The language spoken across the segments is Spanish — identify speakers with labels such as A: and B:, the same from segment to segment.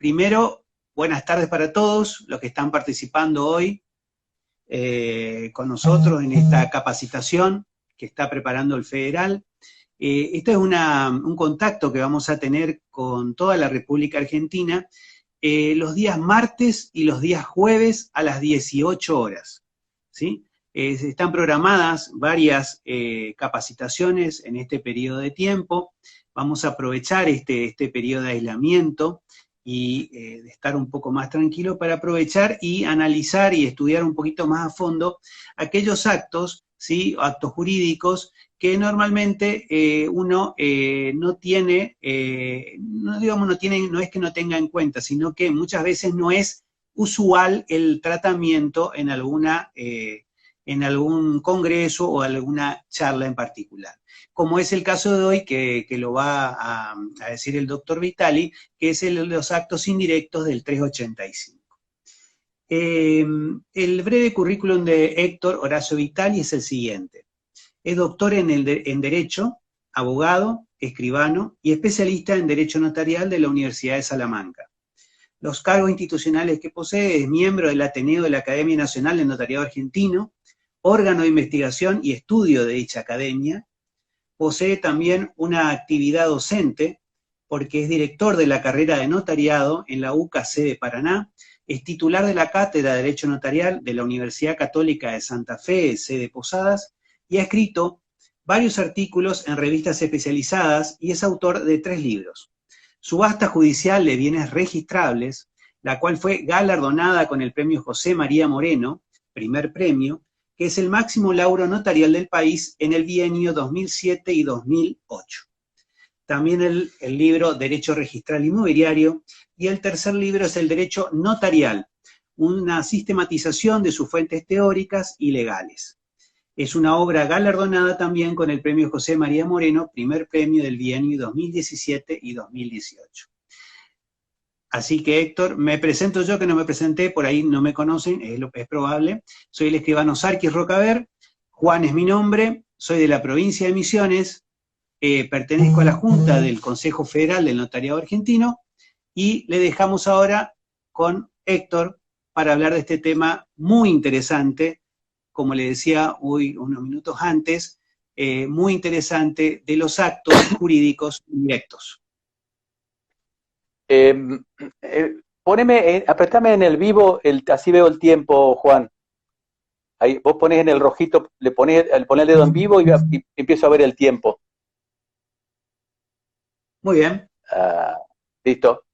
A: Primero, buenas tardes para todos los que están participando hoy con nosotros en esta capacitación que está preparando el Federal. Este es un contacto que vamos a tener con toda la República Argentina los días martes y los días jueves a las 18 horas, ¿sí? Están programadas varias capacitaciones en este periodo de tiempo. Vamos a aprovechar este periodo de aislamiento y de estar un poco más tranquilo para aprovechar y analizar y estudiar un poquito más a fondo aquellos actos, ¿sí? Actos jurídicos que normalmente uno no tiene, no es que no tenga en cuenta, sino que muchas veces no es usual el tratamiento en algún congreso o alguna charla en particular. Como es el caso de hoy, que lo va a decir el doctor Vitali, que es los actos indirectos del 385. El breve currículum de Héctor Horacio Vitali es el siguiente. Es doctor en Derecho, abogado, escribano y especialista en Derecho Notarial de la Universidad de Salamanca. Los cargos institucionales que posee es miembro del Ateneo de la Academia Nacional de Notariado Argentino, órgano de investigación y estudio de dicha academia. Posee también una actividad docente, porque es director de la carrera de notariado en la UCAC de Paraná, es titular de la Cátedra de Derecho Notarial de la Universidad Católica de Santa Fe, sede Posadas, y ha escrito varios artículos en revistas especializadas y es autor de 3 libros. Subasta judicial de bienes registrables, la cual fue galardonada con el premio José María Moreno, primer premio, que es el máximo lauro notarial del país en el bienio 2007 y 2008. También el libro Derecho Registral Inmobiliario, y el tercer libro es el Derecho Notarial, una sistematización de sus fuentes teóricas y legales. Es una obra galardonada también con el premio José María Moreno, primer premio del bienio 2017 y 2018. Así que, Héctor, me presento yo, que no me presenté, por ahí no me conocen, es probable. Soy el escribano Sarkis Rocaber, Juan es mi nombre, soy de la provincia de Misiones, pertenezco a la Junta del Consejo Federal del Notariado Argentino, y le dejamos ahora con Héctor para hablar de este tema muy interesante, como le decía hoy unos minutos antes, muy interesante, de los actos jurídicos directos.
B: Apretame en el vivo, así veo el tiempo, Juan. Ahí, vos ponés en el rojito, le ponés el dedo en vivo y empiezo a ver el tiempo.
A: Muy bien.
B: Listo.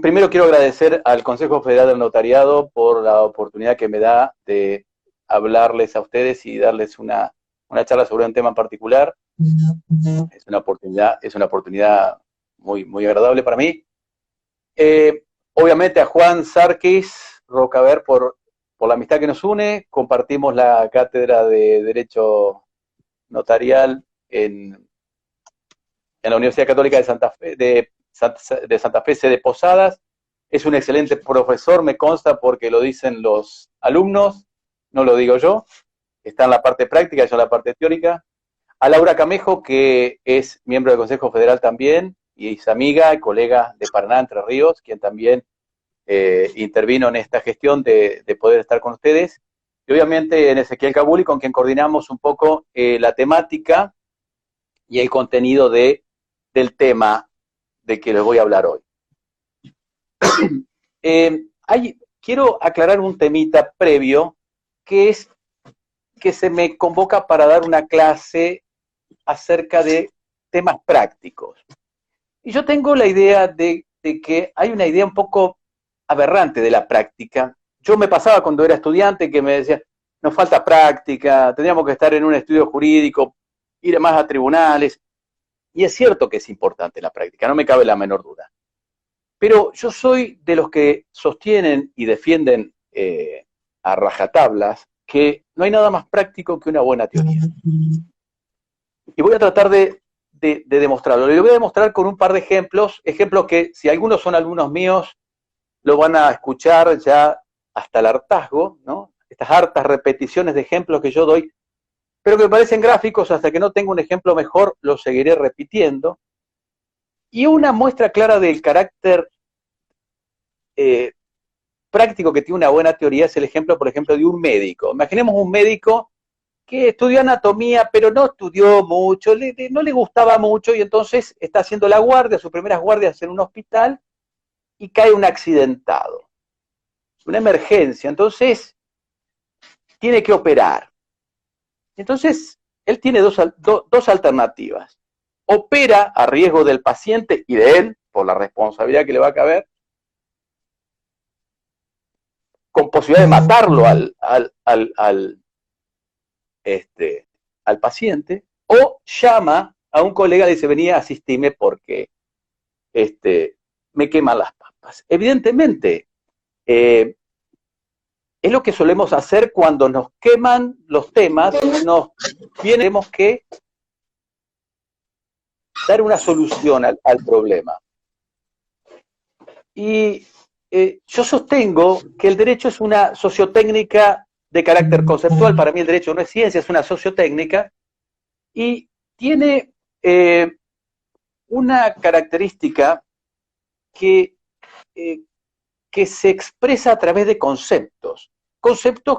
B: Primero quiero agradecer al Consejo Federal del Notariado por la oportunidad que me da de hablarles a ustedes y darles una charla sobre un tema en particular. Es una oportunidad muy, muy agradable para mí. Obviamente a Juan Sarkis Rocaber por la amistad que nos une. Compartimos la cátedra de Derecho Notarial en la Universidad Católica de Santa Fe, sede Posadas. Es un excelente profesor, me consta, porque lo dicen los alumnos, no lo digo yo. Está en la parte práctica, yo en la parte teórica. A Laura Camejo, que es miembro del Consejo Federal también, y es amiga y colega de Paraná, Entre Ríos, quien también intervino en esta gestión de poder estar con ustedes. Y obviamente en Ezequiel Cabuli, con quien coordinamos un poco la temática y el contenido del tema de que les voy a hablar hoy. Quiero aclarar un temita previo, que es que se me convoca para dar una clase acerca de temas prácticos. Y yo tengo la idea de que hay una idea un poco aberrante de la práctica. Yo me pasaba cuando era estudiante que me decía, nos falta práctica, tendríamos que estar en un estudio jurídico, ir más a tribunales. Y es cierto que es importante la práctica, no me cabe la menor duda. Pero yo soy de los que sostienen y defienden a rajatablas que no hay nada más práctico que una buena teoría. Y voy a tratar de demostrarlo. Lo voy a demostrar con un par de ejemplos que si algunos son alumnos míos, lo van a escuchar ya hasta el hartazgo, ¿no? Estas hartas repeticiones de ejemplos que yo doy, pero que me parecen gráficos, hasta que no tenga un ejemplo mejor, lo seguiré repitiendo. Y una muestra clara del carácter práctico que tiene una buena teoría es el ejemplo, por ejemplo, de un médico. Imaginemos un médico que estudió anatomía, pero no estudió mucho, no le gustaba mucho, y entonces está haciendo la guardia, sus primeras guardias en un hospital, y cae un accidentado, una emergencia. Entonces, tiene que operar. Entonces, él tiene dos alternativas. Opera a riesgo del paciente y de él, por la responsabilidad que le va a caber, con posibilidad de matarlo al paciente, o llama a un colega y le dice, venía a asistirme porque me queman las papas. Evidentemente, es lo que solemos hacer cuando nos queman los temas, tenemos que dar una solución al problema. Y yo sostengo que el derecho es una sociotécnica de carácter conceptual. Para mí el derecho no es ciencia, es una sociotécnica, y tiene una característica que se expresa a través de conceptos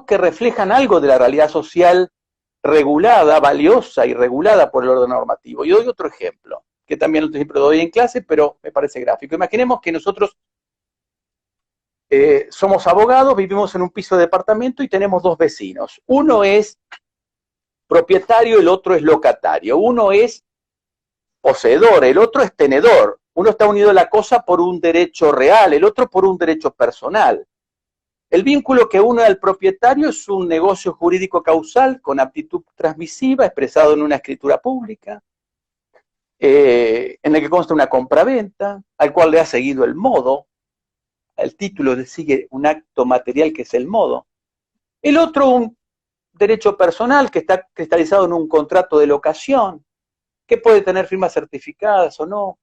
B: que reflejan algo de la realidad social regulada, valiosa y regulada por el orden normativo. Y doy otro ejemplo, que también siempre doy en clase, pero me parece gráfico. Imaginemos que nosotros somos abogados, vivimos en un piso de departamento y tenemos dos vecinos. Uno es propietario, el otro es locatario. Uno es poseedor, el otro es tenedor. Uno está unido a la cosa por un derecho real, el otro por un derecho personal. El vínculo que une al propietario es un negocio jurídico causal con aptitud transmisiva expresado en una escritura pública, en el que consta una compraventa, al cual le ha seguido el modo. El título le sigue un acto material que es el modo. El otro, un derecho personal que está cristalizado en un contrato de locación, que puede tener firmas certificadas o no.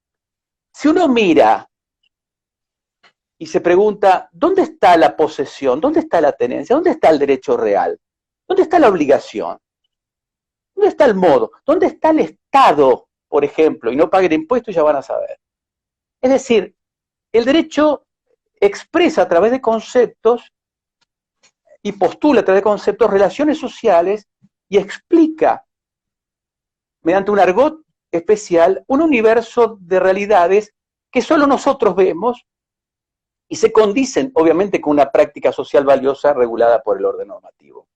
B: Si uno mira y se pregunta, ¿dónde está la posesión? ¿Dónde está la tenencia? ¿Dónde está el derecho real? ¿Dónde está la obligación? ¿Dónde está el modo? ¿Dónde está el Estado, por ejemplo? Y no paguen impuestos, ya van a saber. Es decir, el derecho expresa a través de conceptos y postula a través de conceptos relaciones sociales y explica mediante un argot especial un universo de realidades que solo nosotros vemos y se condicen obviamente con una práctica social valiosa regulada por el orden normativo.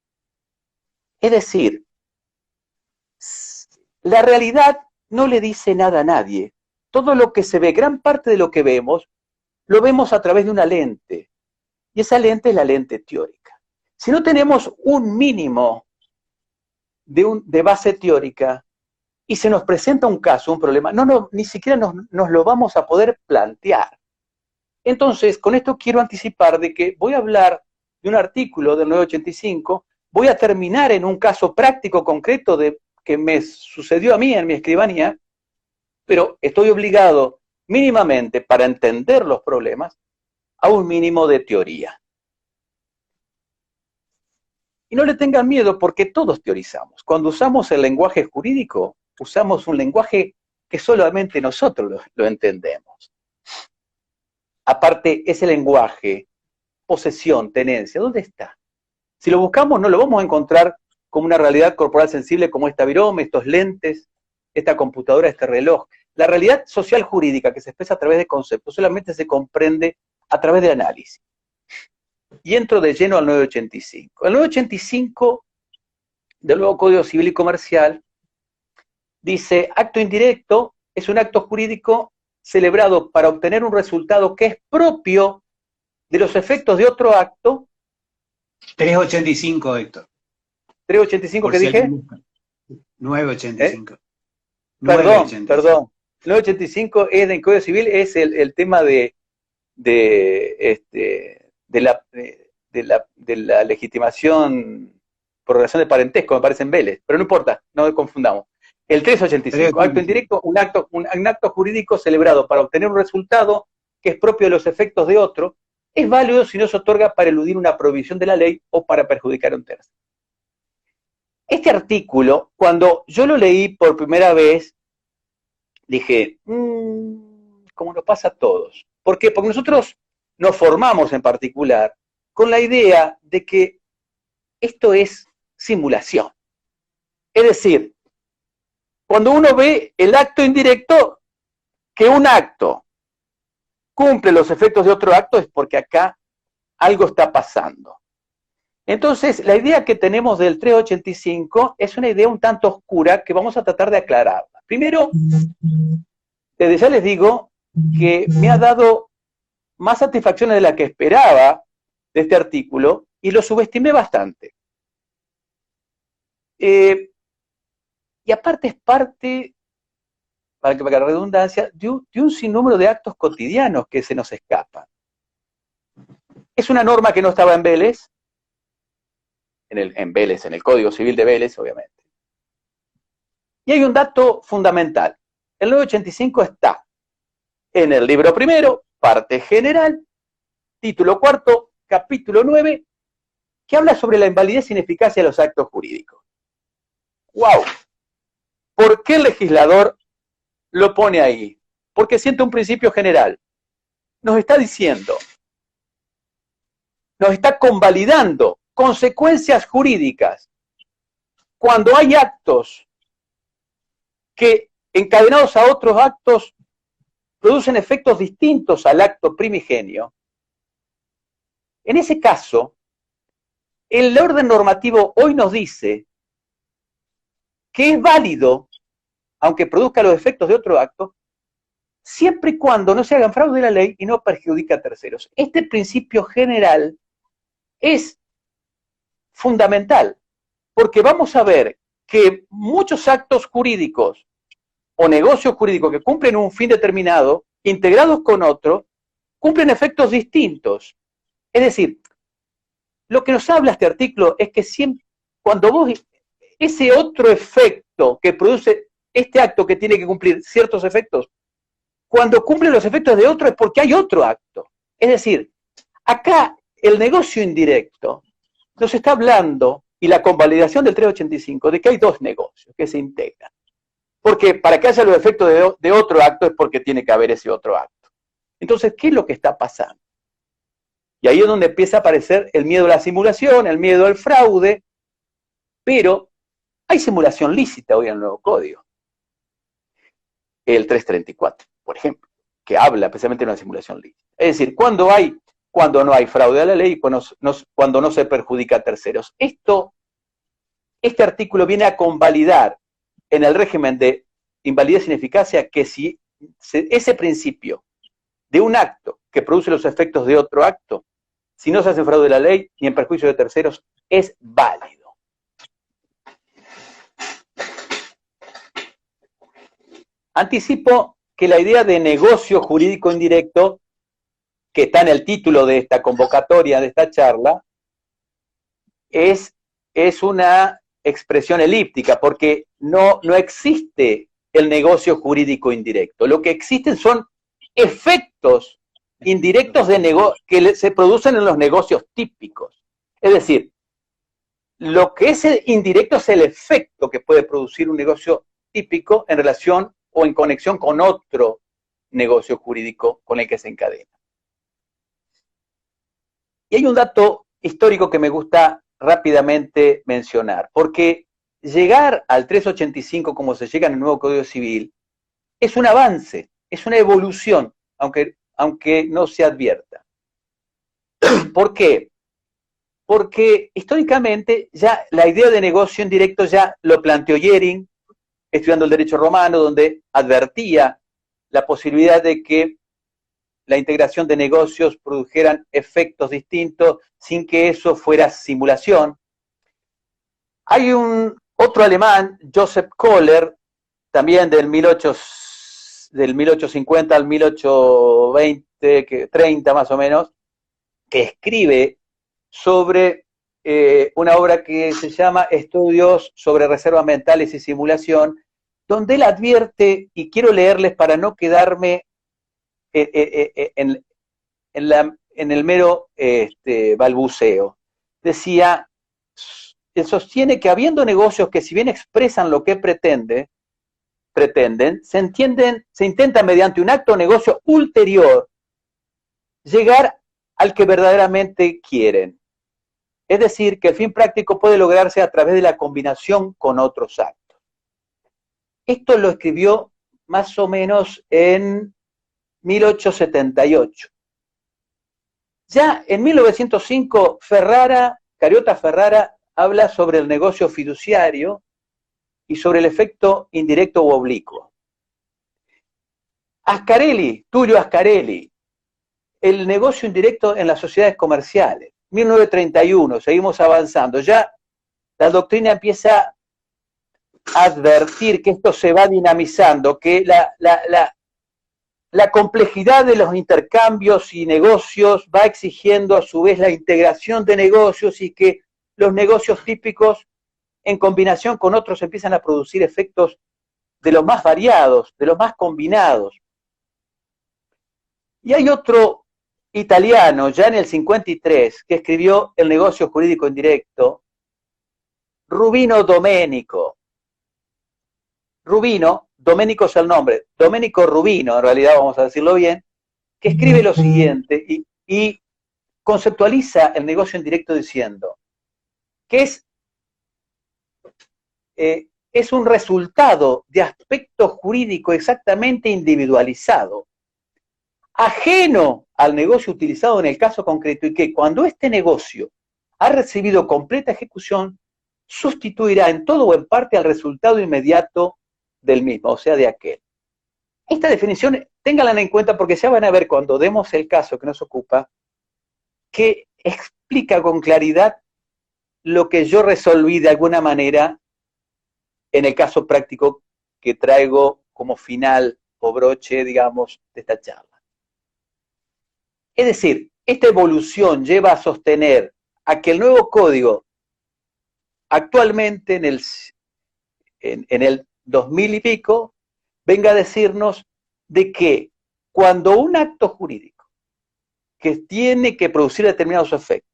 B: Es decir, la realidad no le dice nada a nadie. Todo lo que se ve, gran parte de lo que vemos, lo vemos a través de una lente, y esa lente es la lente teórica. Si no tenemos un mínimo de base teórica y se nos presenta un caso, un problema, ni siquiera nos lo vamos a poder plantear. Entonces, con esto quiero anticipar de que voy a hablar de un artículo del 985, voy a terminar en un caso práctico concreto que me sucedió a mí en mi escribanía, pero estoy obligado mínimamente para entender los problemas a un mínimo de teoría. Y no le tengan miedo porque todos teorizamos. Cuando usamos el lenguaje jurídico, usamos un lenguaje que solamente nosotros lo entendemos. Aparte, ese lenguaje, posesión, tenencia, ¿dónde está? Si lo buscamos, no lo vamos a encontrar como una realidad corporal sensible como esta virome, estos lentes, esta computadora, este reloj. La realidad social jurídica que se expresa a través de conceptos solamente se comprende a través de análisis. Y entro de lleno al 985. El 985 del nuevo Código Civil y Comercial dice, acto indirecto es un acto jurídico celebrado para obtener un resultado que es propio de los efectos de otro acto.
A: 385, Héctor.
B: 385 que dije.
A: 985.
B: Perdón. 985 es del Código Civil, es el tema de la legitimación por relación de parentesco, me parece en Vélez, pero no importa, no confundamos. El 385, acto indirecto, un acto jurídico celebrado para obtener un resultado que es propio de los efectos de otro, es válido si no se otorga para eludir una prohibición de la ley o para perjudicar a un tercero. Este artículo, cuando yo lo leí por primera vez, dije, como nos pasa a todos. ¿Por qué? Porque nosotros nos formamos en particular con la idea de que esto es simulación. Es decir, cuando uno ve el acto indirecto, que un acto cumple los efectos de otro acto, es porque acá algo está pasando. Entonces, la idea que tenemos del 385 es una idea un tanto oscura que vamos a tratar de aclararla. Primero, desde ya les digo que me ha dado más satisfacciones de la que esperaba de este artículo y lo subestimé bastante. Y aparte es parte, para que la redundancia, de un sinnúmero de actos cotidianos que se nos escapan. Es una norma que no estaba en Vélez, en Vélez, en el Código Civil de Vélez, obviamente. Y hay un dato fundamental. El 985 está en el libro primero, parte general, título cuarto, capítulo 9, que habla sobre la invalidez e ineficacia de los actos jurídicos. ¡Wow! ¿Por qué el legislador lo pone ahí? Porque siente un principio general. Nos está diciendo, nos está convalidando consecuencias jurídicas cuando hay actos que, encadenados a otros actos, producen efectos distintos al acto primigenio. En ese caso, el orden normativo hoy nos dice que es válido, aunque produzca los efectos de otro acto, siempre y cuando no se hagan fraude de la ley y no perjudica a terceros. Este principio general es fundamental, porque vamos a ver que muchos actos jurídicos o negocios jurídicos que cumplen un fin determinado, integrados con otro, cumplen efectos distintos. Es decir, lo que nos habla este artículo es que siempre, cuando vos, ese otro efecto que produce este acto que tiene que cumplir ciertos efectos, cuando cumple los efectos de otro es porque hay otro acto. Es decir, acá el negocio indirecto nos está hablando, y la convalidación del 385, de que hay dos negocios que se integran. Porque para que haya los efectos de otro acto es porque tiene que haber ese otro acto. Entonces, ¿qué es lo que está pasando? Y ahí es donde empieza a aparecer el miedo a la simulación, el miedo al fraude, pero hay simulación lícita hoy en el nuevo código. El 334, por ejemplo, que habla precisamente de una simulación lícita. Es decir, cuando no hay fraude a la ley, cuando no se perjudica a terceros. Este artículo viene a convalidar en el régimen de invalidez e ineficacia que si ese principio de un acto que produce los efectos de otro acto, si no se hace fraude de la ley ni en perjuicio de terceros, es válido. Anticipo que la idea de negocio jurídico indirecto, que está en el título de esta convocatoria, de esta charla, es una expresión elíptica, porque no existe el negocio jurídico indirecto. Lo que existen son efectos indirectos que se producen en los negocios típicos. Es decir, lo que es indirecto es el efecto que puede producir un negocio típico en relación o en conexión con otro negocio jurídico con el que se encadena. Y hay un dato histórico que me gusta rápidamente mencionar, porque llegar al 385 como se llega en el nuevo Código Civil es un avance, es una evolución, aunque no se advierta. ¿Por qué? Porque históricamente ya la idea de negocio indirecto ya lo planteó Jhering, estudiando el derecho romano, donde advertía la posibilidad de que la integración de negocios produjeran efectos distintos sin que eso fuera simulación. Hay otro alemán, Joseph Kohler, también del 1850 al 1820, 30 más o menos, que escribe sobre una obra que se llama Estudios sobre reservas mentales y simulación, donde él advierte, y quiero leerles para no quedarme en el mero balbuceo. Decía, él sostiene que habiendo negocios que si bien expresan lo que pretende, pretenden, se intenta mediante un acto o negocio ulterior llegar al que verdaderamente quieren. Es decir, que el fin práctico puede lograrse a través de la combinación con otros actos. Esto lo escribió más o menos en 1878. Ya en 1905, Cariota Ferrara, habla sobre el negocio fiduciario y sobre el efecto indirecto u oblicuo. Tulio Ascarelli, el negocio indirecto en las sociedades comerciales. 1931, seguimos avanzando. Ya la doctrina empieza a advertir que esto se va dinamizando, que la complejidad de los intercambios y negocios va exigiendo a su vez la integración de negocios y que los negocios típicos en combinación con otros empiezan a producir efectos de los más variados, de los más combinados. Y hay otro italiano, ya en el 53, que escribió El negocio jurídico indirecto, Rubino Domenico. Domenico es el nombre, Domenico Rubino, en realidad vamos a decirlo bien, que escribe lo siguiente y conceptualiza el negocio indirecto diciendo que es un resultado de aspecto jurídico exactamente individualizado, ajeno al negocio utilizado en el caso concreto, y que cuando este negocio ha recibido completa ejecución, sustituirá en todo o en parte al resultado inmediato del mismo, o sea, de aquel. Esta definición, ténganla en cuenta porque ya van a ver cuando demos el caso que nos ocupa, que explica con claridad lo que yo resolví de alguna manera en el caso práctico que traigo como final o broche, digamos, de esta charla. Es decir, esta evolución lleva a sostener a que el nuevo código actualmente en el 2000 y pico venga a decirnos de que cuando un acto jurídico que tiene que producir determinados efectos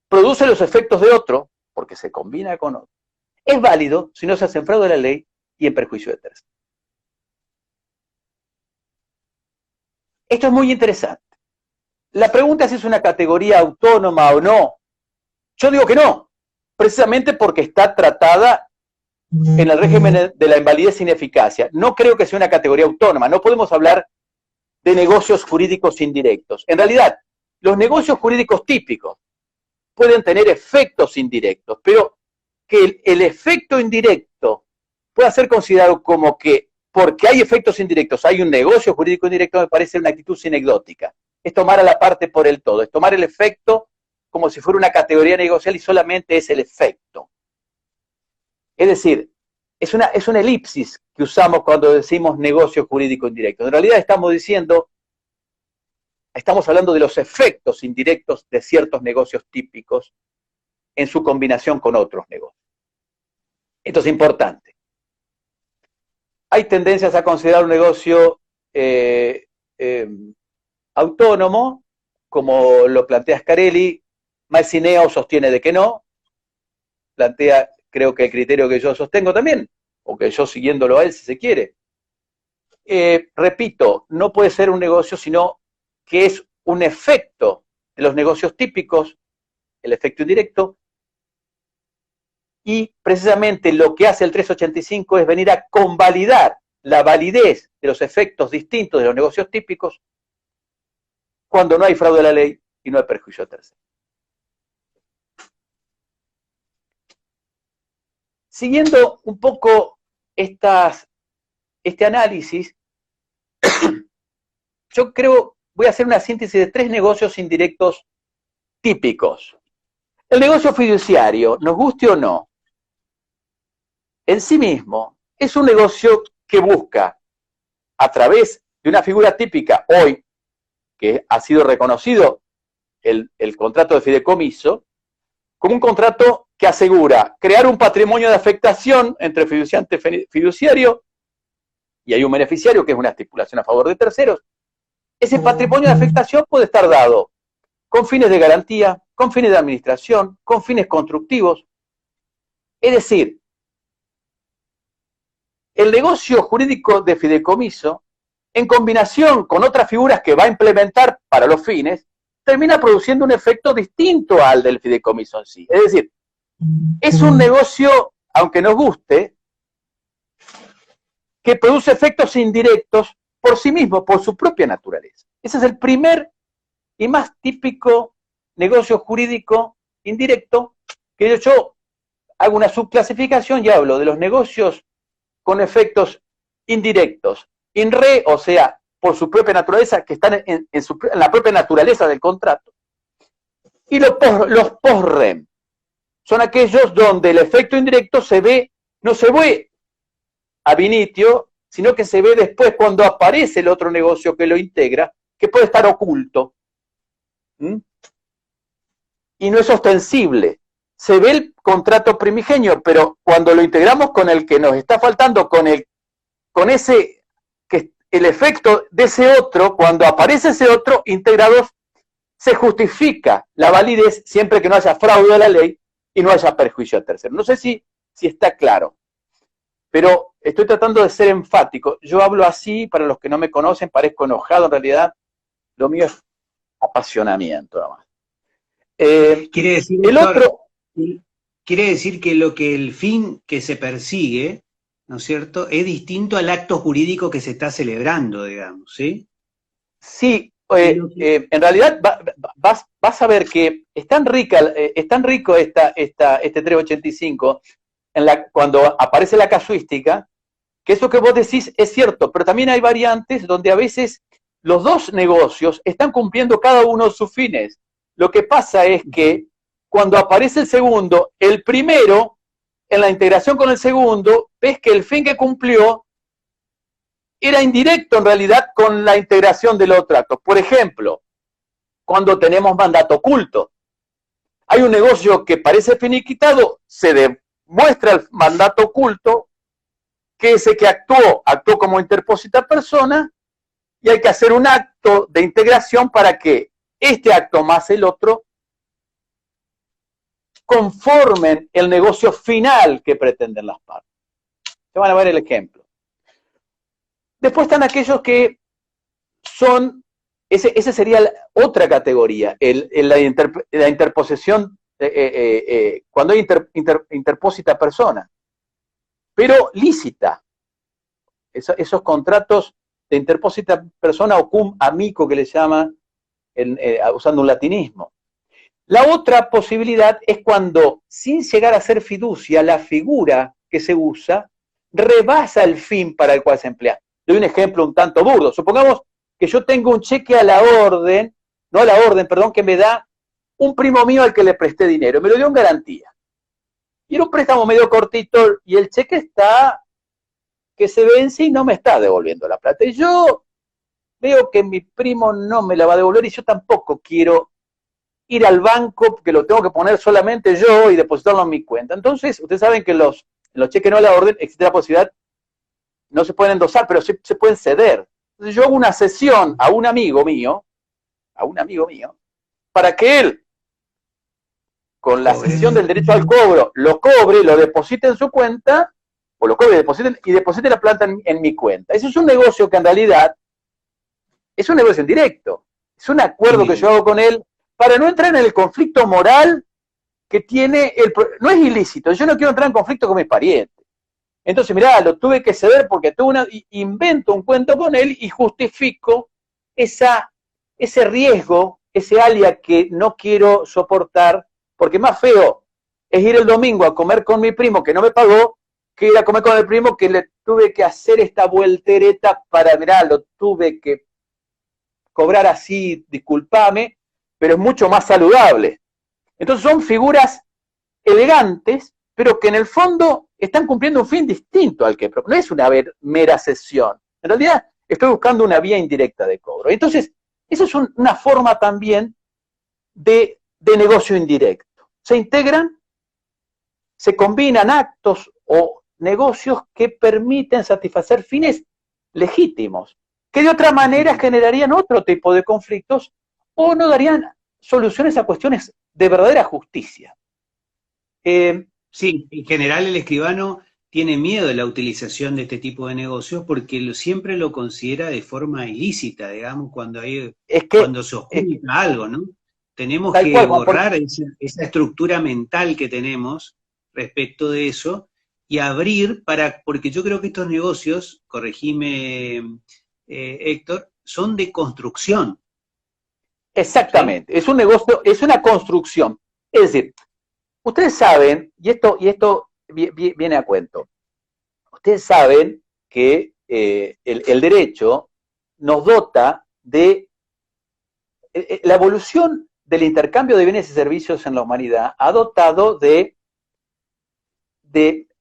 B: produce los efectos de otro, porque se combina con otro, es válido si no se hace en fraude de la ley y en perjuicio de terceros. Esto es muy interesante. La pregunta es si es una categoría autónoma o no. Yo digo que no, precisamente porque está tratada en el régimen de la invalidez sin eficacia. No creo que sea una categoría autónoma. No podemos hablar de negocios jurídicos indirectos. En realidad, los negocios jurídicos típicos pueden tener efectos indirectos, pero que el efecto indirecto pueda ser considerado como que porque hay efectos indirectos, hay un negocio jurídico indirecto, me parece una actitud sinegdótica. Es tomar a la parte por el todo, es tomar el efecto como si fuera una categoría negocial y solamente es el efecto. Es decir, es una elipsis que usamos cuando decimos negocio jurídico indirecto. En realidad estamos hablando de los efectos indirectos de ciertos negocios típicos en su combinación con otros negocios. Esto es importante. Hay tendencias a considerar un negocio autónomo, como lo plantea Ascarelli. Massineo sostiene de que no. Plantea, creo que el criterio que yo sostengo también, o que yo siguiéndolo a él si se quiere. Repito, no puede ser un negocio, sino que es un efecto de los negocios típicos, el efecto indirecto, y precisamente lo que hace el 385 es venir a convalidar la validez de los efectos distintos de los negocios típicos cuando no hay fraude a la ley y no hay perjuicio a terceros. Siguiendo un poco este análisis, yo creo, voy a hacer una síntesis de 3 negocios indirectos típicos. El negocio fiduciario, nos guste o no, en sí mismo es un negocio que busca, a través de una figura típica hoy, que ha sido reconocido el contrato de fideicomiso, como un contrato que asegura crear un patrimonio de afectación entre fiduciante y fiduciario, y hay un beneficiario que es una estipulación a favor de terceros. Ese patrimonio de afectación puede estar dado con fines de garantía, con fines de administración, con fines constructivos. Es decir, el negocio jurídico de fideicomiso, en combinación con otras figuras que va a implementar para los fines, termina produciendo un efecto distinto al del fideicomiso en sí. Es decir, es un negocio, aunque nos guste, que produce efectos indirectos por sí mismo, por su propia naturaleza. Ese es el primer y más típico negocio jurídico indirecto, que yo hago una subclasificación y hablo de los negocios con efectos indirectos, in re, o sea, por su propia naturaleza, que están en la propia naturaleza del contrato, y los post-rem. Son aquellos donde el efecto indirecto no se ve ab initio, sino que se ve después cuando aparece el otro negocio que lo integra, que puede estar oculto. Y no es ostensible. Se ve el contrato primigenio, pero cuando lo integramos con el que nos está faltando, con ese, que el efecto de ese otro, cuando aparece ese otro, integrados, se justifica la validez siempre que no haya fraude a la ley y no haya perjuicio a tercero. No sé si está claro, pero estoy tratando de ser enfático. Yo hablo así, para los que no me conocen, parezco enojado, en realidad lo mío es apasionamiento nada más.
A: Quiere decir,
B: el otro...
A: Quiere decir que el fin que se persigue, ¿no es cierto?, es distinto al acto jurídico que se está celebrando, digamos, ¿sí?
B: Sí, en realidad vas a ver que es tan rico este 385 cuando aparece la casuística, que eso que vos decís es cierto, pero también hay variantes donde a veces los dos negocios están cumpliendo cada uno sus fines. Lo que pasa es que cuando aparece el segundo, el primero, en la integración con el segundo, ves que el fin que cumplió era indirecto en realidad con la integración del otro acto. Por ejemplo, cuando tenemos mandato oculto, hay un negocio que parece finiquitado, se demuestra el mandato oculto, que ese que actuó como interpósita persona, y hay que hacer un acto de integración para que este acto más el otro conformen el negocio final que pretenden las partes. Se van a ver el ejemplo. Después están aquellos que son, ese sería otra categoría, la interposición, cuando hay interpósita persona, pero lícita. Esos contratos de interpósita persona o cum amico que le llama, usando un latinismo. La otra posibilidad es cuando, sin llegar a ser fiducia, la figura que se usa rebasa el fin para el cual se emplea. Doy un ejemplo un tanto burdo. Supongamos que yo tengo un cheque a la orden, que me da un primo mío al que le presté dinero, me lo dio en garantía. Y era un préstamo medio cortito y el cheque está que se vence y no me está devolviendo la plata. Y yo veo que mi primo no me la va a devolver y yo tampoco quiero ir al banco, que lo tengo que poner solamente yo y depositarlo en mi cuenta. Entonces, ustedes saben que en los cheques no a la orden existe la posibilidad, no se pueden endosar, pero se pueden ceder. Entonces yo hago una cesión a un amigo mío, para que él, con la cesión del derecho al cobro, lo cobre, lo deposite en su cuenta, o lo cobre y deposite la plata en mi cuenta. Eso es un negocio que en realidad es un negocio indirecto. Es un acuerdo que yo hago con él para no entrar en el conflicto moral que tiene no es ilícito, yo no quiero entrar en conflicto con mis parientes. Entonces, mirá, lo tuve que ceder porque invento un cuento con él y justifico ese riesgo, ese alia que no quiero soportar, porque más feo es ir el domingo a comer con mi primo que no me pagó, que ir a comer con el primo que le tuve que hacer esta voltereta para, mirá, lo tuve que cobrar así, discúlpame, pero es mucho más saludable. Entonces son figuras elegantes, pero que en el fondo están cumpliendo un fin distinto al que no es una mera cesión. En realidad estoy buscando una vía indirecta de cobro. Entonces, eso es una forma también de negocio indirecto. Se integran, se combinan actos o negocios que permiten satisfacer fines legítimos, que de otra manera generarían otro tipo de conflictos o no darían soluciones a cuestiones de verdadera justicia.
A: Sí, en general el escribano tiene miedo de la utilización de este tipo de negocios porque siempre lo considera de forma ilícita, digamos,
B: Es que,
A: cuando se oculta algo, ¿no? Tenemos
B: tal
A: que
B: cual, Juan,
A: borrar esa estructura mental que tenemos respecto de eso y abrir porque yo creo que estos negocios, corregime, Héctor, son de construcción.
B: exactamente, ¿sí? Es un negocio, es una construcción. Es decir, ustedes saben, y esto viene a cuento, ustedes saben que el derecho nos dota de la evolución del intercambio de bienes y servicios en la humanidad, ha dotado de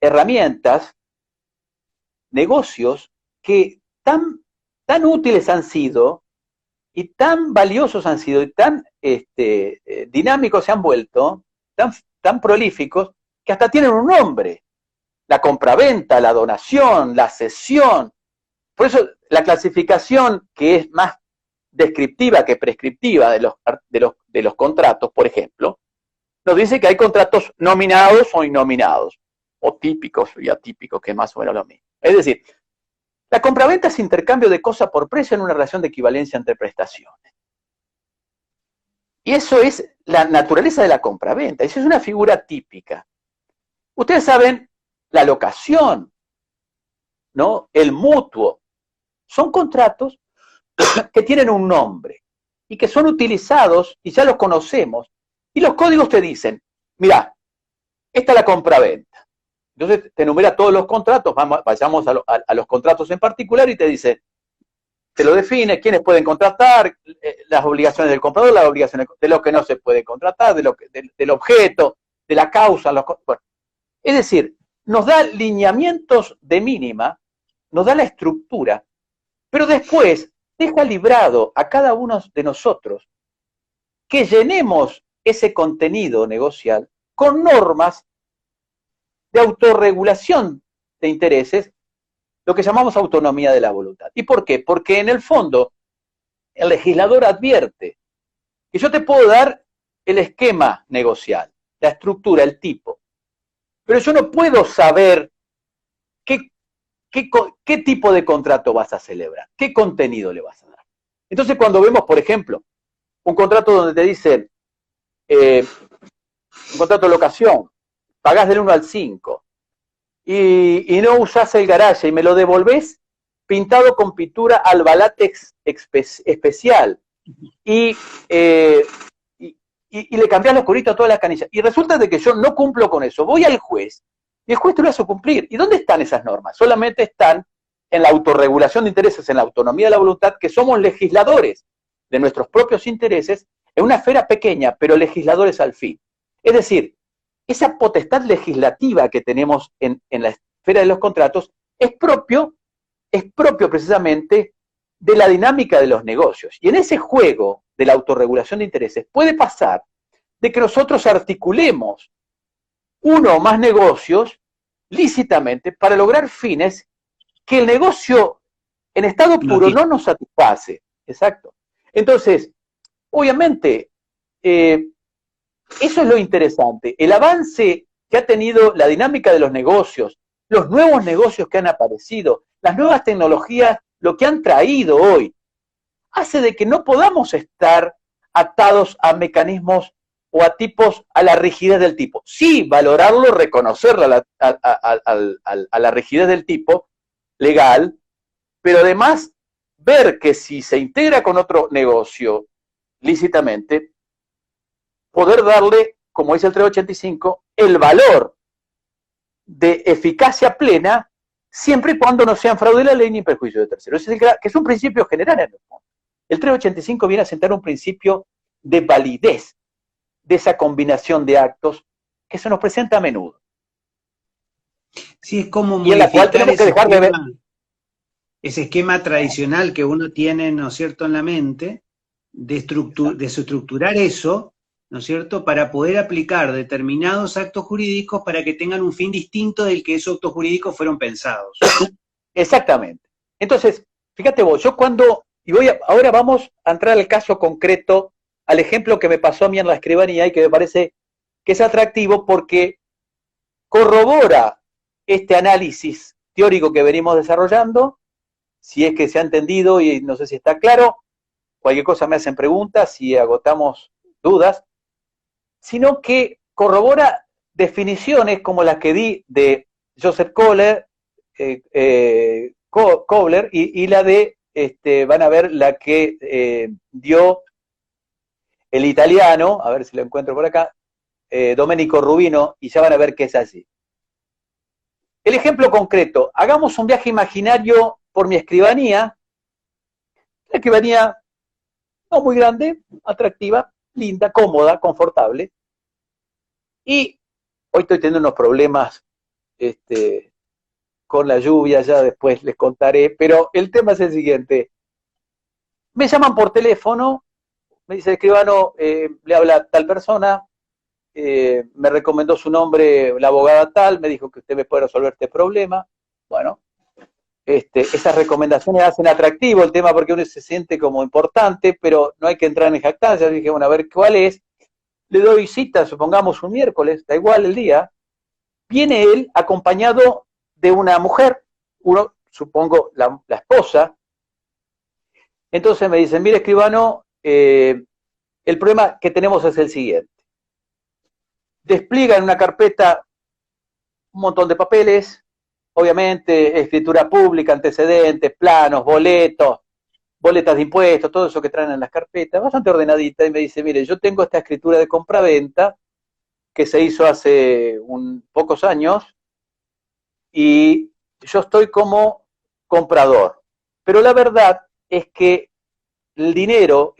B: herramientas, negocios que tan útiles han sido y tan valiosos han sido y tan dinámicos se han vuelto, tan prolíficos, que hasta tienen un nombre. La compraventa, la donación, la cesión. Por eso la clasificación que es más descriptiva que prescriptiva de los contratos, por ejemplo, nos dice que hay contratos nominados o innominados, o típicos y atípicos, que es más o menos lo mismo. Es decir, la compraventa es intercambio de cosa por precio en una relación de equivalencia entre prestaciones. Y eso es la naturaleza de la compraventa, eso es una figura típica. Ustedes saben, la locación, ¿no? El mutuo, son contratos que tienen un nombre y que son utilizados y ya los conocemos. Y los códigos te dicen, mira, esta es la compraventa. Entonces te enumera todos los contratos, vayamos a los contratos en particular y te dice, te lo define, quiénes pueden contratar, las obligaciones del comprador, las obligaciones de lo que no se puede contratar, del objeto, de la causa. Bueno. Es decir, nos da lineamientos de mínima, nos da la estructura, pero después deja librado a cada uno de nosotros que llenemos ese contenido negocial con normas de autorregulación de intereses, lo que llamamos autonomía de la voluntad. ¿Y por qué? Porque en el fondo el legislador advierte que yo te puedo dar el esquema negocial, la estructura, el tipo, pero yo no puedo saber qué tipo de contrato vas a celebrar, qué contenido le vas a dar. Entonces cuando vemos, por ejemplo, un contrato donde te dicen, un contrato de locación, pagás del 1 al 5 y no usás el garaje y me lo devolvés pintado con pintura albalátex especial y le cambiás los coritos a todas las canillas. Y resulta de que yo no cumplo con eso. Voy al juez y el juez te lo hace cumplir. ¿Y dónde están esas normas? Solamente están en la autorregulación de intereses, en la autonomía de la voluntad, que somos legisladores de nuestros propios intereses en una esfera pequeña, pero legisladores al fin. Es decir, esa potestad legislativa que tenemos en la esfera de los contratos es propio precisamente de la dinámica de los negocios. Y en ese juego de la autorregulación de intereses puede pasar de que nosotros articulemos uno o más negocios lícitamente para lograr fines que el negocio en estado puro no nos satisface. Exacto. Entonces, obviamente, eso es lo interesante. El avance que ha tenido la dinámica de los negocios, los nuevos negocios que han aparecido, las nuevas tecnologías, lo que han traído hoy, hace de que no podamos estar atados a mecanismos o a tipos, a la rigidez del tipo. Sí, valorarlo, reconocerlo a la rigidez del tipo legal, pero además ver que si se integra con otro negocio lícitamente, poder darle, como dice el 385, el valor de eficacia plena siempre y cuando no sean fraude de la ley ni en perjuicio de terceros. Ese es que es un principio general en el fondo. El 385 viene a sentar un principio de validez de esa combinación de actos que se nos presenta a menudo.
A: Sí, es como
B: y en la cual tenemos que dejar de ver
A: ese esquema tradicional que uno tiene, ¿no es cierto?, en la mente, de estructurar eso, ¿no es cierto?, para poder aplicar determinados actos jurídicos para que tengan un fin distinto del que esos actos jurídicos fueron pensados.
B: Exactamente. Entonces, fíjate vos, ahora vamos a entrar al caso concreto, al ejemplo que me pasó a mí en la escribanía y que me parece que es atractivo porque corrobora este análisis teórico que venimos desarrollando, si es que se ha entendido y no sé si está claro, cualquier cosa me hacen preguntas y agotamos dudas, sino que corrobora definiciones como las que di de Joseph Kohler, Kobler y la de, van a ver la que dio el italiano, a ver si lo encuentro por acá, Domenico Rubino, y ya van a ver que es así. El ejemplo concreto, hagamos un viaje imaginario por mi escribanía, una escribanía no muy grande, atractiva, linda, cómoda, confortable, y hoy estoy teniendo unos problemas con la lluvia, ya después les contaré, pero el tema es el siguiente. Me llaman por teléfono, me dice el escribano, le habla tal persona, me recomendó su nombre, la abogada tal, me dijo que usted me puede resolver este problema. Bueno, esas recomendaciones hacen atractivo el tema porque uno se siente como importante, pero no hay que entrar en jactancia. Dije, bueno, a ver cuál es. Le doy cita, supongamos un miércoles, da igual el día. Viene él acompañado de una mujer, uno, supongo, la esposa. Entonces me dicen, mire, escribano, el problema que tenemos es el siguiente. Despliega en una carpeta un montón de papeles, obviamente, escritura pública, antecedentes, planos, boletos, boletas de impuestos, todo eso que traen en las carpetas, bastante ordenadita, y me dice, mire, yo tengo esta escritura de compraventa que se hizo hace pocos años, y yo estoy como comprador. Pero la verdad es que el dinero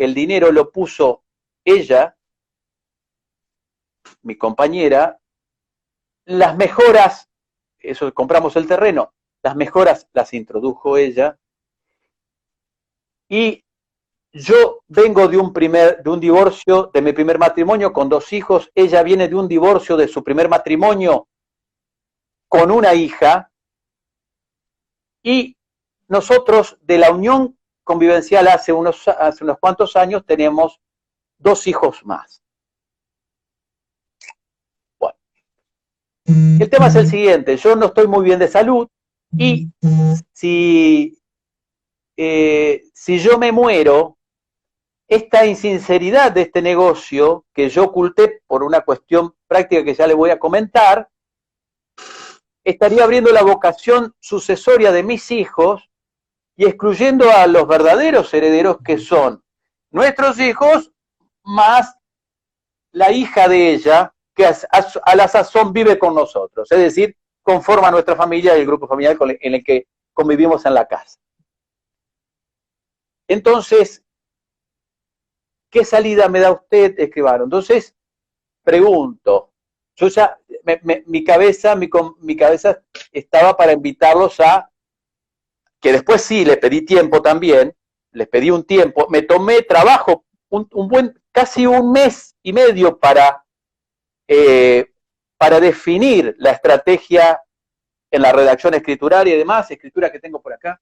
B: lo puso ella, mi compañera, las mejoras, eso compramos el terreno, las mejoras las introdujo ella, y yo vengo de un divorcio de mi primer matrimonio con 2 hijos, ella viene de un divorcio de su primer matrimonio con una hija, y nosotros de la unión convivencial hace unos cuantos años tenemos 2 hijos más. Bueno, el tema es el siguiente, yo no estoy muy bien de salud, y si yo me muero, esta insinceridad de este negocio que yo oculté por una cuestión práctica que ya le voy a comentar, estaría abriendo la vocación sucesoria de mis hijos y excluyendo a los verdaderos herederos, que son nuestros hijos más la hija de ella, que a la sazón vive con nosotros, es decir, conforma nuestra familia y el grupo familiar en el que convivimos en la casa. Entonces, ¿qué salida me da usted, escribano? Entonces, pregunto, yo ya, mi cabeza estaba para invitarlos a, que después sí, le pedí tiempo también, les pedí un tiempo, me tomé trabajo, casi un mes y medio para definir la estrategia en la redacción escrituraria y demás, escritura que tengo por acá.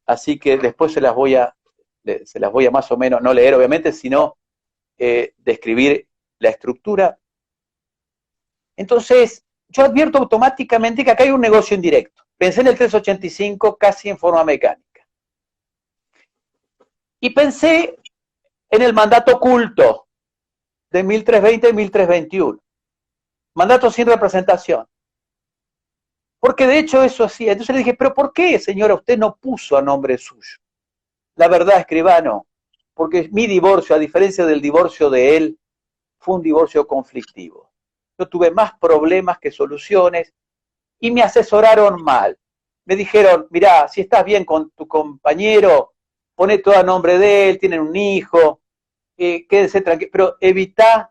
B: Así que después se las voy a más o menos, no leer obviamente, sino describir la estructura. Entonces, yo advierto automáticamente que acá hay un negocio indirecto. Pensé en el 385 casi en forma mecánica. Y pensé en el mandato oculto de 1320 y 1321. Mandato sin representación. Porque de hecho eso hacía. Entonces le dije, pero ¿por qué, señora, usted no puso a nombre suyo? La verdad, escribano, porque mi divorcio, a diferencia del divorcio de él, fue un divorcio conflictivo. Yo tuve más problemas que soluciones y me asesoraron mal. Me dijeron, mirá, si estás bien con tu compañero, poné todo a nombre de él, tienen un hijo, quédese tranquilo, pero evita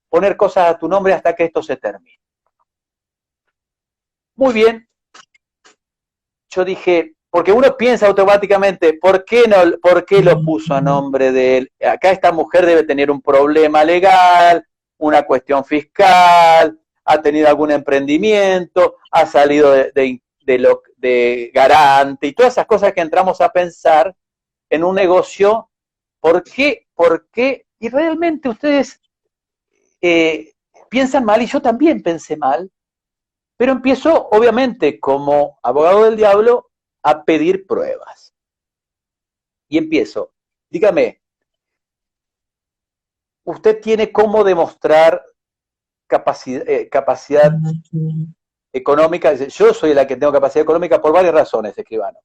B: poner cosas a tu nombre hasta que esto se termine. Muy bien. Yo dije, porque uno piensa automáticamente, ¿por qué lo puso a nombre de él? Acá esta mujer debe tener un problema legal, una cuestión fiscal, ha tenido algún emprendimiento, ha salido de garante y todas esas cosas que entramos a pensar en un negocio. ¿Por qué? Y realmente ustedes piensan mal, y yo también pensé mal, Pero empiezo, obviamente, como abogado del diablo, a pedir pruebas. Y empiezo, dígame, ¿usted tiene cómo demostrar capacidad económica? Yo soy la que tengo capacidad económica por varias razones, escribano.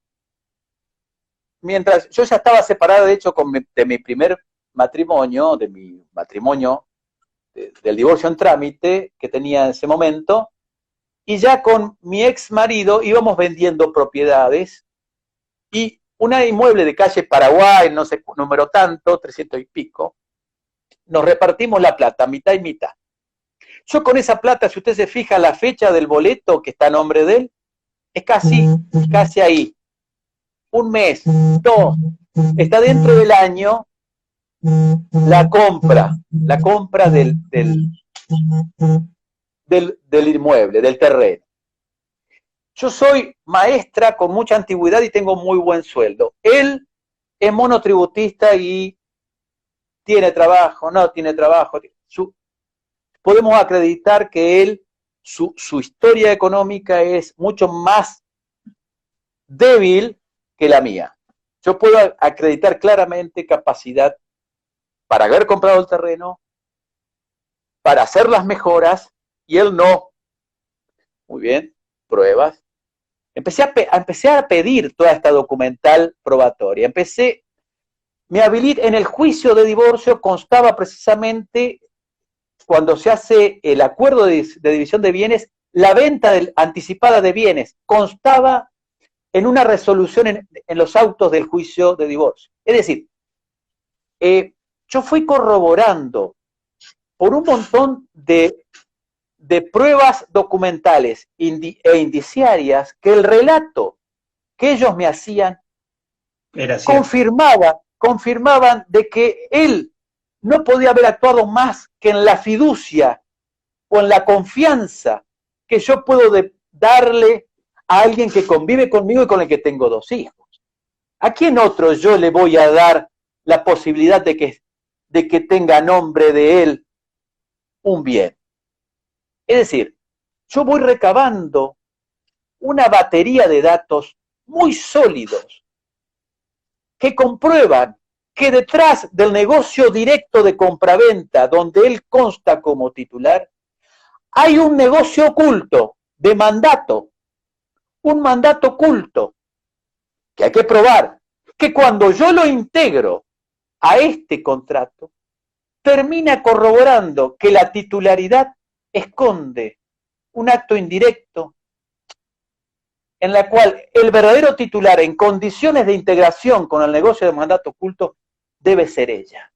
B: Mientras yo ya estaba separada, de hecho, de mi primer matrimonio, del divorcio en trámite que tenía en ese momento, y ya con mi ex marido íbamos vendiendo propiedades, y una inmueble de calle Paraguay, no sé, número tanto, 300 y pico, nos repartimos la plata, mitad y mitad. Yo con esa plata, si usted se fija la fecha del boleto que está a nombre de él, es casi ahí. Un mes, dos, está dentro del año la compra del inmueble, del terreno. Yo soy maestra con mucha antigüedad y tengo muy buen sueldo. Él es monotributista y tiene trabajo, no tiene trabajo. Podemos acreditar que él, su historia económica es mucho más débil que la mía. Yo puedo acreditar claramente capacidad para haber comprado el terreno, para hacer las mejoras, y él no. Muy bien, pruebas. Empecé a pedir toda esta documental probatoria. Me habilité en el juicio de divorcio, constaba precisamente, cuando se hace el acuerdo de división de bienes, la venta anticipada de bienes, constaba en una resolución en los autos del juicio de divorcio. Es decir, yo fui corroborando por un montón de pruebas documentales e indiciarias que el relato que ellos me hacían confirmaban de que él no podía haber actuado más que en la fiducia o en la confianza que yo puedo darle a alguien que convive conmigo y con el que tengo 2 hijos. ¿A quién otro yo le voy a dar la posibilidad de que tenga a nombre de él un bien? Es decir, yo voy recabando una batería de datos muy sólidos que comprueban que detrás del negocio directo de compraventa, donde él consta como titular, hay un negocio oculto de mandato, un mandato oculto, que hay que probar, que cuando yo lo integro a este contrato, termina corroborando que la titularidad esconde un acto indirecto en la cual el verdadero titular en condiciones de integración con el negocio de mandato oculto debe ser ella.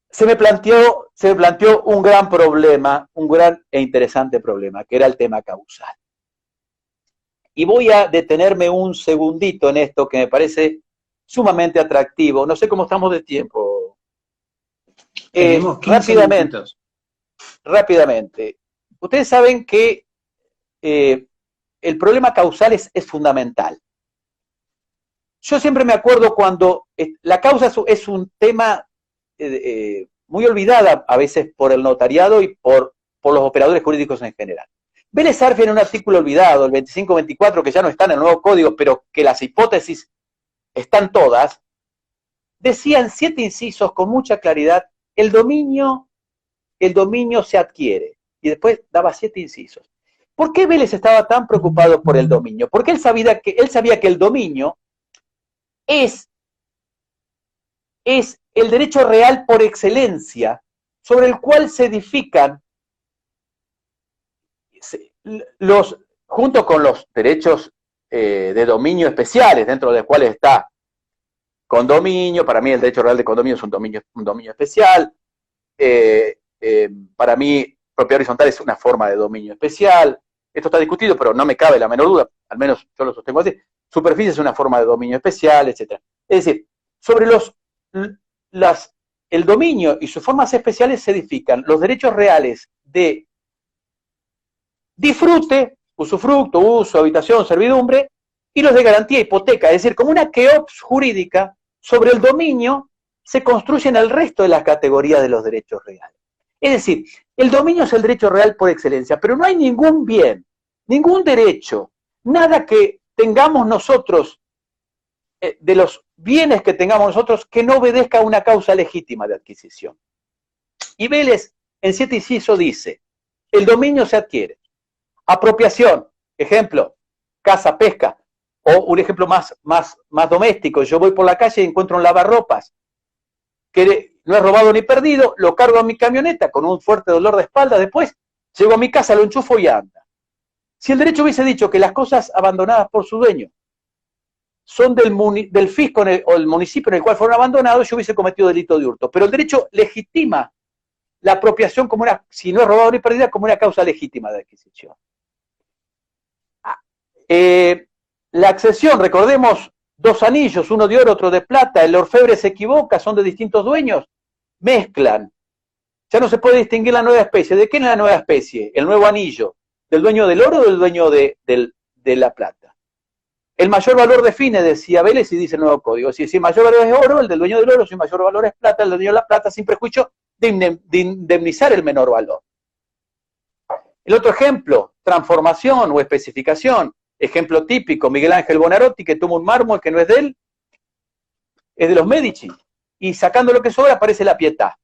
B: Se me planteó un gran problema, un gran e interesante problema, que era el tema causal. Y voy a detenerme un segundito en esto que me parece sumamente atractivo. No sé cómo estamos de tiempo.
A: Tenemos 15
B: rápidamente. Ustedes saben que el problema causal es fundamental. Yo siempre me acuerdo cuando la causa es un tema muy olvidada a veces por el notariado y por los operadores jurídicos en general. Vélez Arfiel, en un artículo olvidado, el 2524, que ya no está en el nuevo código, pero que las hipótesis están todas, decía en 7 incisos con mucha claridad: el dominio se adquiere. Y después daba 7 incisos. ¿Por qué Vélez estaba tan preocupado por el dominio? Porque él sabía que el dominio es el derecho real por excelencia sobre el cual se edifican junto con los derechos de dominio especiales, dentro de los cuales está condominio. Para mí el derecho real de condominio es un dominio especial. Para mí propiedad horizontal es una forma de dominio especial. Esto está discutido, pero no me cabe la menor duda, al menos yo lo sostengo así. Superficie es una forma de dominio especial, etc. Es decir, sobre el dominio y sus formas especiales se edifican los derechos reales de disfrute, usufructo, uso, habitación, servidumbre, y los de garantía, hipoteca. Es decir, como una queops jurídica sobre el dominio se construyen el resto de las categorías de los derechos reales. Es decir, el dominio es el derecho real por excelencia, pero no hay ningún bien, ningún derecho, nada que tengamos nosotros, de los bienes que tengamos nosotros, que no obedezca a una causa legítima de adquisición. Y Vélez, en 7 inciso, dice, el dominio se adquiere. Apropiación, ejemplo, caza, pesca, o un ejemplo más doméstico, yo voy por la calle y encuentro un lavarropas, que no es robado ni perdido, lo cargo a mi camioneta con un fuerte dolor de espalda, después llego a mi casa, lo enchufo y anda. Si el derecho hubiese dicho que las cosas abandonadas por su dueño son del fisco o el municipio en el cual fueron abandonados, yo hubiese cometido delito de hurto. Pero el derecho legitima la apropiación como una, si no es robado ni perdida, como una causa legítima de adquisición. La accesión, recordemos, 2 anillos, uno de oro, otro de plata, el orfebre se equivoca, son de distintos dueños, mezclan. Ya no se puede distinguir la nueva especie. ¿De qué es la nueva especie? El nuevo anillo. ¿Del dueño del oro o del dueño de la plata? El mayor valor define, decía Vélez, y dice el nuevo código. Si el mayor valor es oro, el del dueño del oro, si el mayor valor es plata, el del dueño de la plata, sin prejuicio de indemnizar el menor valor. El otro ejemplo, transformación o especificación. Ejemplo típico, Miguel Ángel Bonarotti, que toma un mármol que no es de él, es de los Medici, y sacando lo que sobra aparece la Pietà.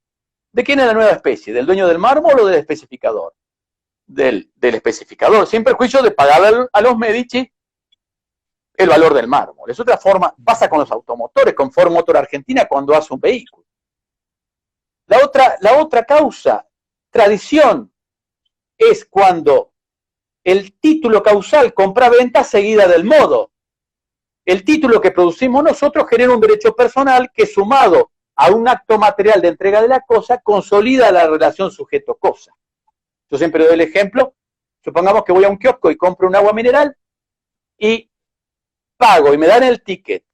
B: ¿De quién es la nueva especie? ¿Del dueño del mármol o del especificador? Del especificador, sin perjuicio de pagar a los Medici el valor del mármol. Es otra forma, pasa con los automotores, con Ford Motor Argentina cuando hace un vehículo. La otra causa, tradición, es cuando el título causal compra-venta seguida del modo. El título que producimos nosotros genera un derecho personal que, sumado a un acto material de entrega de la cosa, consolida la relación sujeto-cosa. Yo siempre doy el ejemplo, supongamos que voy a un kiosco y compro un agua mineral y pago y me dan el ticket,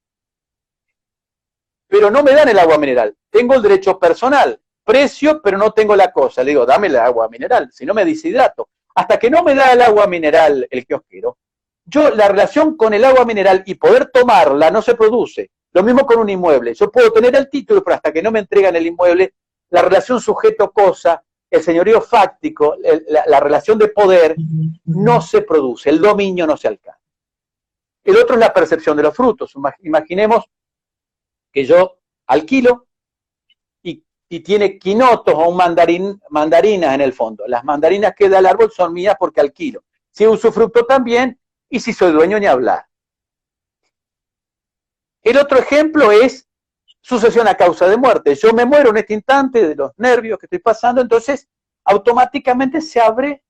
B: pero no me dan el agua mineral. Tengo el derecho personal, precio, pero no tengo la cosa. Le digo, dame el agua mineral, si no me deshidrato. Hasta que no me da el agua mineral el kiosquero, yo la relación con el agua mineral y poder tomarla no se produce. Lo mismo con un inmueble. Yo puedo tener el título, pero hasta que no me entregan el inmueble, la relación sujeto-cosa, el señorío fáctico, la relación de poder, no se produce. El dominio no se alcanza. El otro es la percepción de los frutos. Imaginemos que yo alquilo y tiene quinotos o mandarinas en el fondo. Las mandarinas que da el árbol son mías porque alquilo. Si usufructo también, y si soy dueño ni hablar. El otro ejemplo es sucesión a causa de muerte. Yo me muero en este instante de los nervios que estoy pasando, entonces automáticamente se abre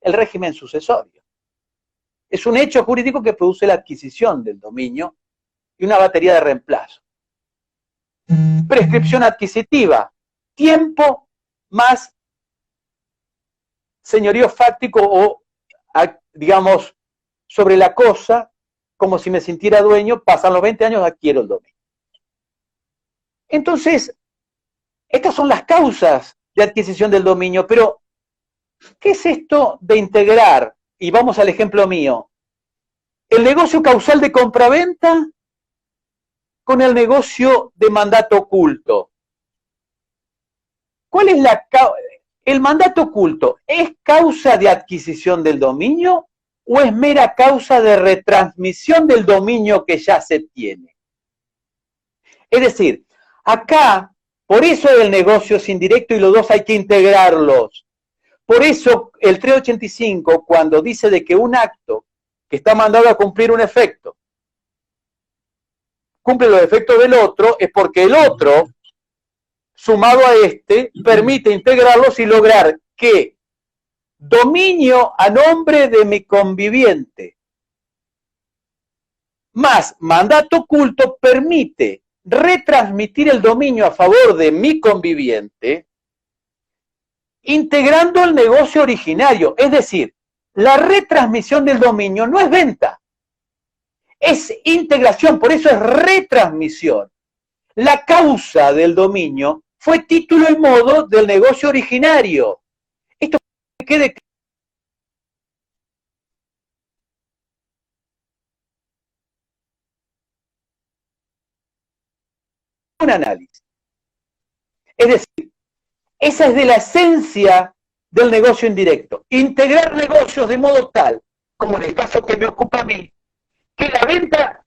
B: el régimen sucesorio. Es un hecho jurídico que produce la adquisición del dominio y una batería de reemplazo. Prescripción adquisitiva. Tiempo más señorío fáctico o, digamos, sobre la cosa, como si me sintiera dueño, pasan los 20 años, adquiero el dominio. Entonces, estas son las causas de adquisición del dominio, pero ¿qué es esto de integrar? Y vamos al ejemplo mío. El negocio causal de compraventa con el negocio de mandato oculto. ¿Cuál es el mandato oculto? ¿Es causa de adquisición del dominio o es mera causa de retransmisión del dominio que ya se tiene? Es decir, acá, por eso el negocio es indirecto y los dos hay que integrarlos. Por eso el 385, cuando dice de que un acto que está mandado a cumplir un efecto, cumple los efectos del otro, es porque el otro, sumado a este, permite integrarlos y lograr que dominio a nombre de mi conviviente más mandato oculto permite retransmitir el dominio a favor de mi conviviente integrando el negocio originario. Es decir, la retransmisión del dominio no es venta, es integración, por eso es retransmisión. La causa del dominio fue título y modo del negocio originario. Esto quede un análisis. Es decir, Esa es de la esencia del negocio indirecto. Integrar negocios de modo tal, como en el caso que me ocupa a mí, que la venta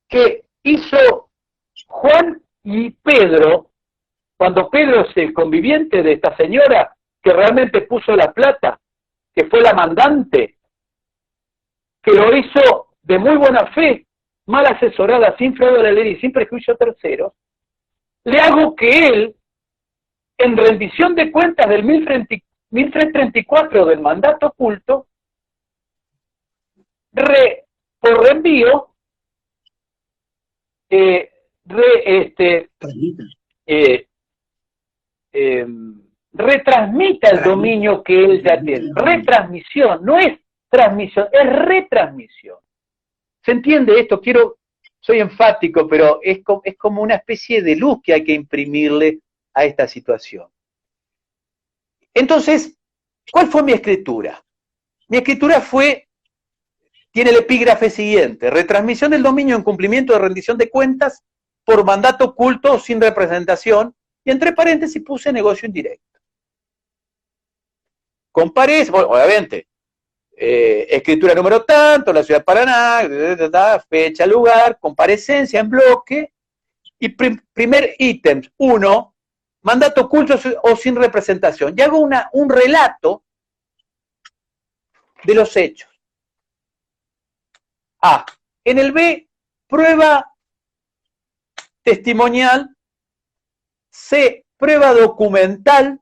B: que hizo Juan y Pedro, cuando Pedro es el conviviente de esta señora que realmente puso la plata, que fue la mandante, que lo hizo de muy buena fe, mal asesorada, sin fraude a la ley y sin prejuicio a terceros, le hago que él, en rendición de cuentas del 1334 del mandato oculto, por reenvío, retransmita el dominio que él ya tiene. Retransmisión, no es transmisión, es retransmisión. ¿Se entiende esto? Soy enfático, pero es como una especie de luz que hay que imprimirle a esta situación. Entonces, ¿cuál fue mi escritura? Mi escritura tiene el epígrafe siguiente: retransmisión del dominio en cumplimiento de rendición de cuentas por mandato oculto o sin representación, y entre paréntesis puse negocio indirecto. Comparece, bueno, obviamente, escritura número tanto, la ciudad de Paraná, fecha, lugar, comparecencia en bloque, y primer ítem, 1, mandato oculto o sin representación. Y hago un relato de los hechos. A. En el B, prueba testimonial. C, prueba documental.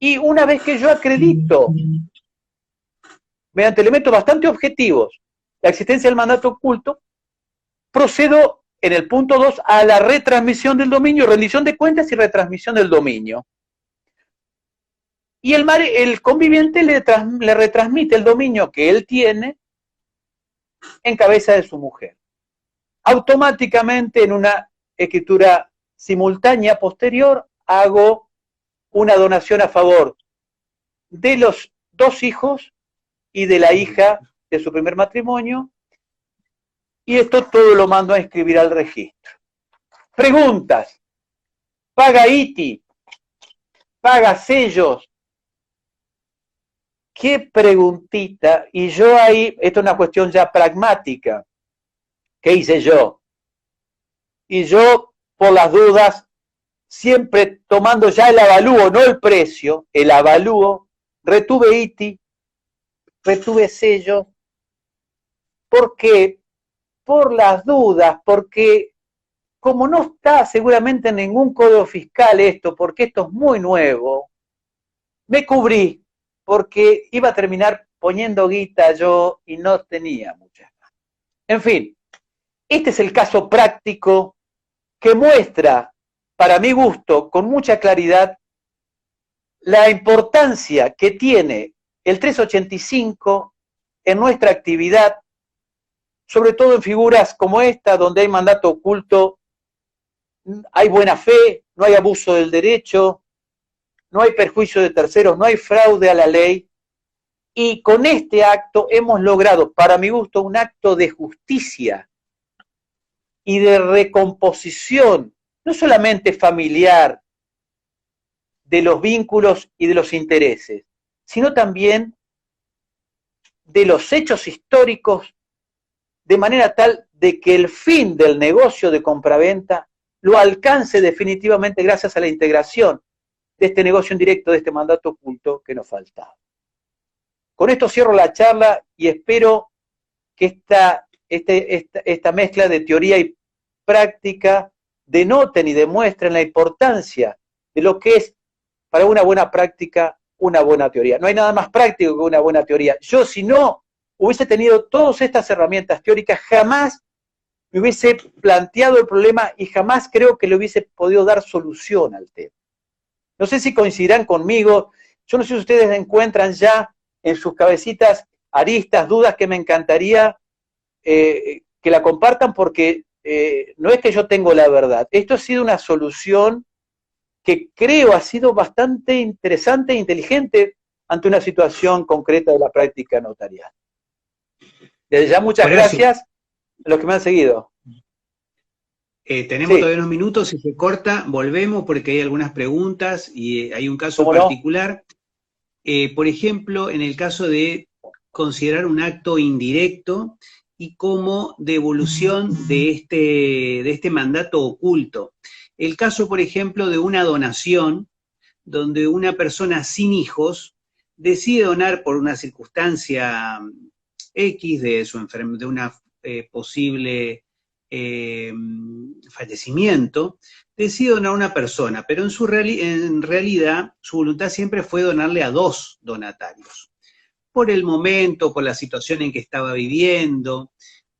B: Y una vez que yo acredito, mediante elementos bastante objetivos, la existencia del mandato oculto, procedo en el punto 2 a la retransmisión del dominio, rendición de cuentas y retransmisión del dominio. Y el conviviente le retransmite el dominio que él tiene en cabeza de su mujer. Automáticamente, en una escritura simultánea posterior, hago una donación a favor de los 2 hijos y de la hija de su primer matrimonio, y esto todo lo mando a inscribir al registro. Preguntas: ¿paga ITI? ¿Paga sellos? ¿Qué preguntita? Y yo ahí, esto es una cuestión ya pragmática. ¿Qué hice yo? Y yo, por las dudas, siempre tomando ya el avalúo, no el precio, el avalúo, retuve ITI, retuve sello. ¿Por qué? Por las dudas, porque como no está seguramente en ningún código fiscal esto, porque esto es muy nuevo, me cubrí, porque iba a terminar poniendo guita yo y no tenía muchas ganas. En fin, este es el caso práctico que muestra, para mi gusto, con mucha claridad, la importancia que tiene el 385 en nuestra actividad, sobre todo en figuras como esta, donde hay mandato oculto, hay buena fe, no hay abuso del derecho, no hay perjuicio de terceros, no hay fraude a la ley, y con este acto hemos logrado, para mi gusto, un acto de justicia y de recomposición, no solamente familiar, de los vínculos y de los intereses, sino también de los hechos históricos, de manera tal de que el fin del negocio de compraventa lo alcance definitivamente gracias a la integración de este negocio indirecto, de este mandato oculto que nos faltaba. Con esto cierro la charla y espero que esta mezcla de teoría y práctica denoten y demuestren la importancia de lo que es para una buena práctica una buena teoría. No hay nada más práctico que una buena teoría. Yo, si no hubiese tenido todas estas herramientas teóricas, jamás me hubiese planteado el problema y jamás creo que le hubiese podido dar solución al tema. No sé si coincidirán conmigo, yo no sé si ustedes encuentran ya en sus cabecitas aristas, dudas que me encantaría que la compartan, porque no es que yo tengo la verdad. Esto ha sido una solución que creo ha sido bastante interesante e inteligente ante una situación concreta de la práctica notarial. Desde ya muchas gracias a los que me han seguido.
A: Tenemos
B: Sí,
A: todavía unos minutos, si se corta, volvemos porque hay algunas preguntas y hay un caso
B: ¿cómo no?
A: particular. Por ejemplo, en el caso de considerar un acto indirecto y como devolución de este mandato oculto. El caso, por ejemplo, de una donación donde una persona sin hijos decide donar por una circunstancia X de su de una posible fallecimiento, decide donar a una persona, pero en realidad su voluntad siempre fue donarle a dos donatarios. Por el momento, por la situación en que estaba viviendo,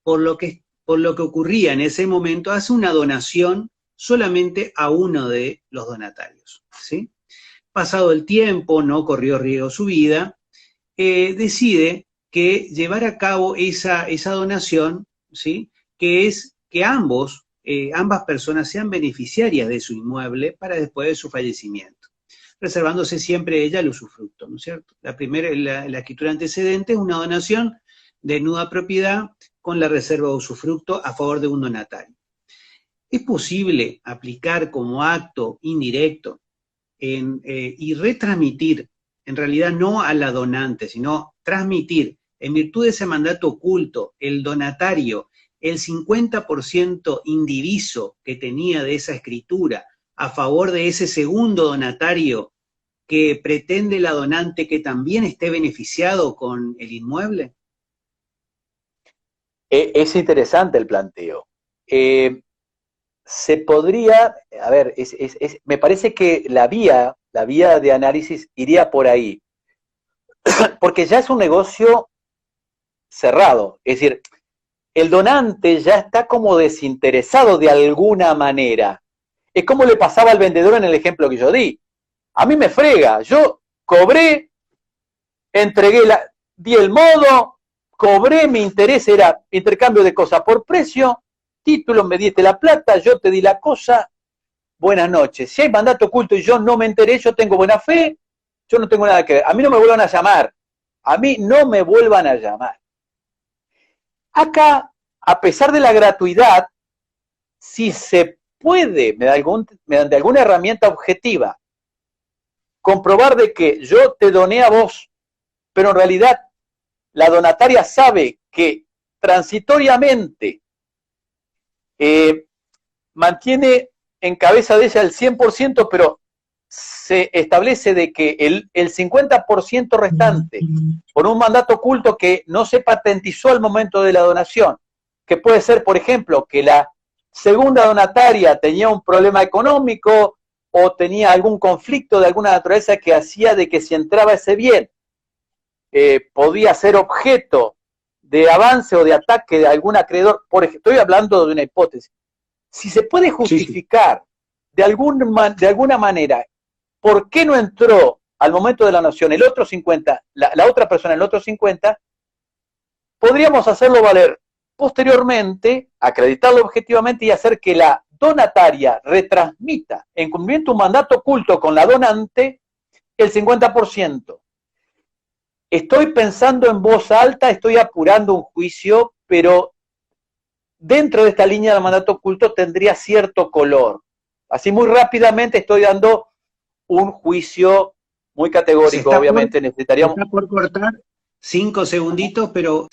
A: por lo que ocurría en ese momento, hace una donación solamente a uno de los donatarios, ¿sí? Pasado el tiempo, no corrió riesgo su vida, decide que llevar a cabo esa donación, ¿sí? Que es que ambas personas sean beneficiarias de su inmueble para después de su fallecimiento, reservándose siempre ella el usufructo, ¿no es cierto? La escritura antecedente es una donación de nuda propiedad con la reserva de usufructo a favor de un donatario. ¿Es posible aplicar como acto indirecto y retransmitir, en realidad no a la donante, sino transmitir, en virtud de ese mandato oculto, el donatario, el 50% indiviso que tenía de esa escritura a favor de ese segundo donatario que pretende la donante que también esté beneficiado con el inmueble?
B: Es interesante el planteo. Se podría, a ver, me parece que la vía de análisis iría por ahí, porque ya es un negocio cerrado, es decir, el donante ya está como desinteresado de alguna manera. Es como le pasaba al vendedor en el ejemplo que yo di. A mí me frega, yo cobré, di el modo, cobré, mi interés era intercambio de cosas por precio, título, me diste la plata, yo te di la cosa, buenas noches. Si hay mandato oculto y yo no me enteré, yo tengo buena fe, yo no tengo nada que ver. A mí no me vuelvan a llamar, a mí no me vuelvan a llamar. Acá, a pesar de la gratuidad, si se puede, mediante alguna herramienta objetiva, comprobar de que yo te doné a vos, pero en realidad la donataria sabe que transitoriamente mantiene en cabeza de ella el 100%, pero se establece de que el 50% restante, por un mandato oculto que no se patentizó al momento de la donación, que puede ser, por ejemplo, que la segunda donataria tenía un problema económico o tenía algún conflicto de alguna naturaleza que hacía de que si entraba ese bien podía ser objeto de avance o de ataque de algún acreedor. Por ejemplo, estoy hablando de una hipótesis. Si se puede justificar de alguna manera por qué no entró al momento de la donación el otro 50, la otra persona el otro 50, podríamos hacerlo valer posteriormente, acreditarlo objetivamente y hacer que la donataria retransmita en cumplimiento un mandato oculto con la donante el 50%. Estoy pensando en voz alta, estoy apurando un juicio, pero dentro de esta línea del mandato oculto tendría cierto color. Así muy rápidamente estoy dando un juicio muy categórico, obviamente necesitaríamos...
A: Se está por cortar 5 segunditos, pero